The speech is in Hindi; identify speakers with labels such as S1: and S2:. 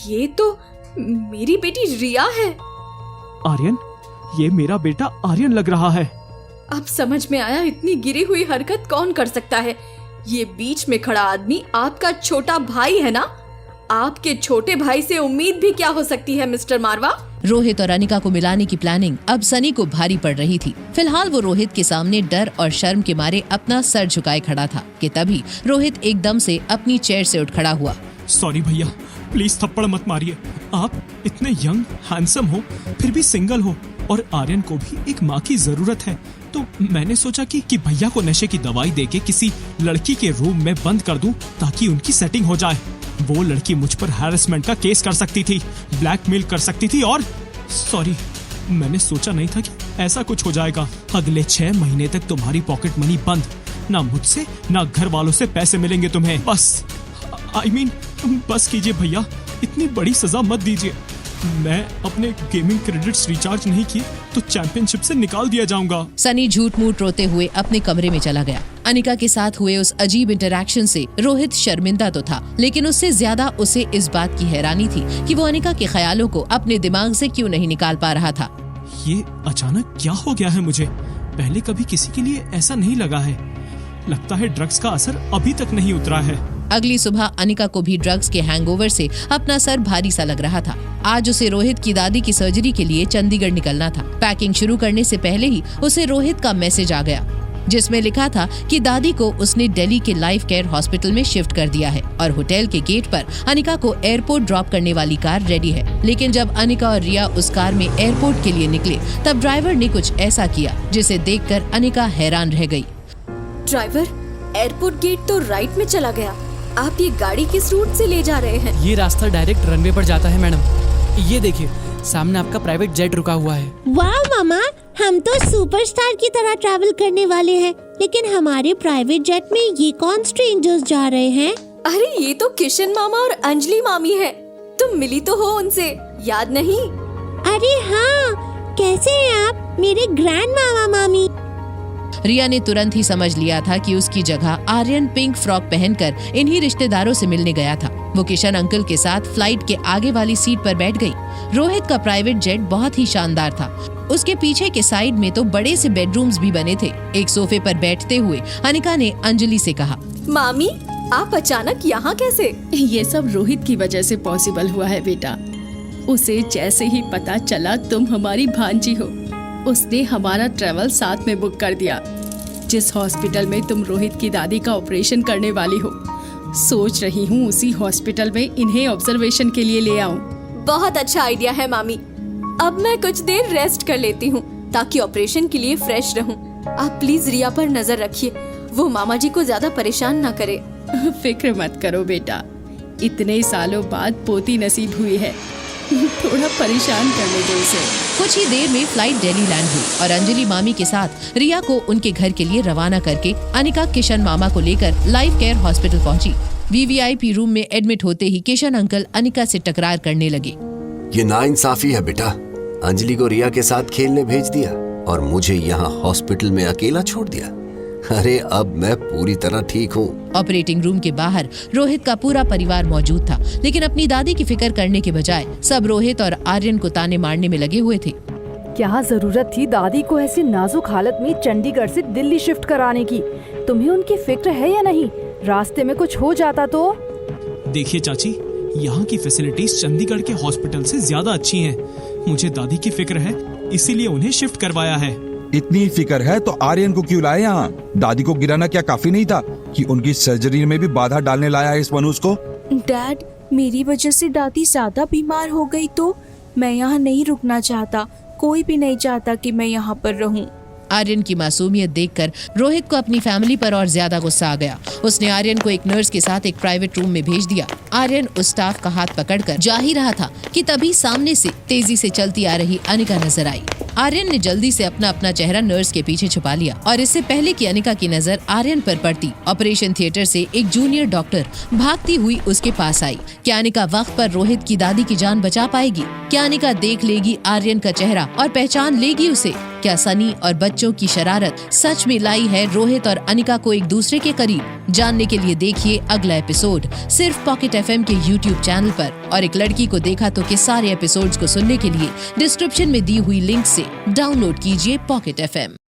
S1: ये तो मेरी बेटी रिया है।
S2: आर्यन, ये मेरा बेटा आर्यन लग रहा है।
S1: अब समझ में आया इतनी गिरी हुई हरकत कौन कर सकता है। ये बीच में खड़ा आदमी आपका छोटा भाई है ना? आपके छोटे भाई से उम्मीद भी क्या हो सकती है मिस्टर मारवा?
S3: रोहित और अनिका को मिलाने की प्लानिंग अब सनी को भारी पड़ रही थी। फिलहाल वो रोहित के सामने डर और शर्म के मारे अपना सर झुकाए खड़ा था कि तभी रोहित एकदम से अपनी चेयर से उठ खड़ा हुआ।
S2: सॉरी भैया, प्लीज थप्पड़ मत मारिए। आप इतने यंग हैंडसम हो, फिर भी सिंगल हो, और आर्यन को भी एक माँ की जरूरत है, तो मैंने सोचा कि भैया को नशे की दवाई देके किसी लड़की के रूम में बंद कर दूं ताकि उनकी सेटिंग हो जाए। वो लड़की मुझ पर हैरेसमेंट का केस कर सकती थी, ब्लैकमेल कर सकती थी, और सॉरी, मैंने सोचा नहीं था कि ऐसा कुछ हो जाएगा। अगले 6 महीने तक तुम्हारी पॉकेट मनी बंद, ना मुझसे ना घर वालों से पैसे मिलेंगे तुम्हें। बस I mean, बस कीजिए भैया, इतनी बड़ी सजा मत दीजिए। मैं अपने गेमिंग क्रेडिट्स रिचार्ज नहीं किए तो चैंपियनशिप से निकाल दिया जाऊंगा।
S3: सनी झूठ मूठ रोते हुए अपने कमरे में चला गया। अनिका के साथ हुए उस अजीब इंटरैक्शन से रोहित शर्मिंदा तो था, लेकिन उससे ज्यादा उसे इस बात की हैरानी थी कि वो अनिका के ख्यालों को अपने दिमाग से क्यों नहीं निकाल पा रहा था।
S2: ये अचानक क्या हो गया है मुझे? पहले कभी किसी के लिए ऐसा नहीं लगा है। लगता है ड्रग्स का असर अभी तक नहीं उतरा है।
S3: अगली सुबह अनिका को भी ड्रग्स के हैंगओवर से अपना सर भारी सा लग रहा था। आज उसे रोहित की दादी की सर्जरी के लिए चंडीगढ़ निकलना था। पैकिंग शुरू करने से पहले ही उसे रोहित का मैसेज आ गया, जिसमें लिखा था कि दादी को उसने दिल्ली के लाइफ केयर हॉस्पिटल में शिफ्ट कर दिया है और होटल के गेट पर अनिका को एयरपोर्ट ड्रॉप करने वाली कार रेडी है। लेकिन जब अनिका और रिया उस कार में एयरपोर्ट के लिए निकले, तब ड्राइवर ने कुछ ऐसा किया जिसे देखकर अनिका हैरान रह गई।
S1: ड्राइवर, एयरपोर्ट गेट तो राइट में चला गया। आप ये गाड़ी किस रूट से ले जा रहे हैं?
S4: ये रास्ता डायरेक्ट रनवे पर जाता है मैडम। ये देखिए, सामने आपका प्राइवेट जेट रुका हुआ है।
S5: वाह मामा, हम तो सुपरस्टार की तरह ट्रैवल करने वाले हैं, लेकिन हमारे प्राइवेट जेट में ये कौन स्ट्रेंजर्स जा रहे हैं?
S1: अरे ये तो किशन मामा और अंजलि मामी है। तुम मिली तो हो उनसे, याद नहीं?
S5: अरे हाँ, कैसे हैं आप मेरे ग्रैंड मामा मामी?
S3: रिया ने तुरंत ही समझ लिया था कि उसकी जगह आर्यन पिंक फ्रॉक पहनकर इन्हीं रिश्तेदारों से मिलने गया था। वो किशन अंकल के साथ फ्लाइट के आगे वाली सीट पर बैठ गई। रोहित का प्राइवेट जेट बहुत ही शानदार था। उसके पीछे के साइड में तो बड़े से बेडरूम्स भी बने थे। एक सोफे पर बैठते हुए अनिका ने अंजलि से कहा,
S1: मामी, आप अचानक यहाँ कैसे?
S6: ये सब रोहित की वजह से पॉसिबल हुआ है बेटा। उसे जैसे ही पता चला तुम हमारी भांजी हो, उसने हमारा ट्रेवल साथ में बुक कर दिया। जिस हॉस्पिटल में तुम रोहित की दादी का ऑपरेशन करने वाली हो, सोच रही हूँ उसी हॉस्पिटल में इन्हें ऑब्जर्वेशन के लिए ले आऊं।
S1: बहुत अच्छा आइडिया है मामी। अब मैं कुछ देर रेस्ट कर लेती हूँ ताकि ऑपरेशन के लिए फ्रेश रहूँ। आप प्लीज रिया पर नजर रखिए, वो मामा जी को ज्यादा परेशान ना करे।
S6: फिक्र मत करो बेटा, इतने सालों बाद पोती नसीब हुई है, थोड़ा परेशान करने दो उसे।
S3: कुछ ही देर में फ्लाइट दिल्ली लैंड हुई और अंजलि मामी के साथ रिया को उनके घर के लिए रवाना करके अनिका किशन मामा को लेकर लाइफ केयर हॉस्पिटल पहुंची। वीवीआईपी रूम में एडमिट होते ही किशन अंकल अनिका से टकरार करने लगे।
S7: ये नाइंसाफी है बेटा, अंजलि को रिया के साथ खेलने भेज दिया और मुझे यहाँ हॉस्पिटल में अकेला छोड़ दिया। अरे अब मैं पूरी तरह ठीक हूँ।
S3: ऑपरेटिंग रूम के बाहर रोहित का पूरा परिवार मौजूद था, लेकिन अपनी दादी की फिक्र करने के बजाय सब रोहित और आर्यन को ताने मारने में लगे हुए थे।
S8: क्या जरूरत थी दादी को ऐसी नाजुक हालत में चंडीगढ़ से दिल्ली शिफ्ट कराने की? तुम्हें उनकी फिक्र है या नहीं? रास्ते में कुछ हो जाता तो?
S2: देखिए चाची, यहाँ की फैसिलिटीज चंडीगढ़ के हॉस्पिटल से ज्यादा अच्छी हैं। मुझे दादी की फिक्र है, इसीलिए उन्हें शिफ्ट करवाया है।
S9: इतनी फिक्र है तो आर्यन को क्यों लाए यहाँ? दादी को गिराना क्या काफी नहीं था कि उनकी सर्जरी में भी बाधा डालने लाया है इस मनुष्य को?
S10: डैड, मेरी वजह से दादी ज्यादा बीमार हो गई तो मैं यहाँ नहीं रुकना चाहता। कोई भी नहीं चाहता कि मैं यहाँ पर रहूं।
S3: आर्यन की मासूमियत देखकर रोहित को अपनी फैमिली पर और ज्यादा गुस्सा आ गया। उसने आर्यन को एक नर्स के साथ एक प्राइवेट रूम में भेज दिया। आर्यन उस स्टाफ का हाथ पकड़कर जा ही रहा था कि तभी सामने से तेजी से चलती आ रही अनिका नजर आई। आर्यन ने जल्दी से अपना चेहरा नर्स के पीछे छुपा लिया और इससे पहले कि अनिका की नजर आर्यन पर पड़ती, ऑपरेशन थिएटर से एक जूनियर डॉक्टर भागती हुई उसके पास आई। क्या अनिका वक्त पर रोहित की दादी की जान बचा पाएगी? क्या अनिका देख लेगी आर्यन का चेहरा और पहचान लेगी उसे? क्या सनी और बच्चों की शरारत सच में लाई है रोहित और अनिका को एक दूसरे के करीब? जानने के लिए देखिए अगला एपिसोड सिर्फ पॉकेट FM के YouTube चैनल पर। और एक लड़की को देखा तो के सारे एपिसोड्स को सुनने के लिए डिस्क्रिप्शन में दी हुई लिंक से डाउनलोड कीजिए पॉकेट FM।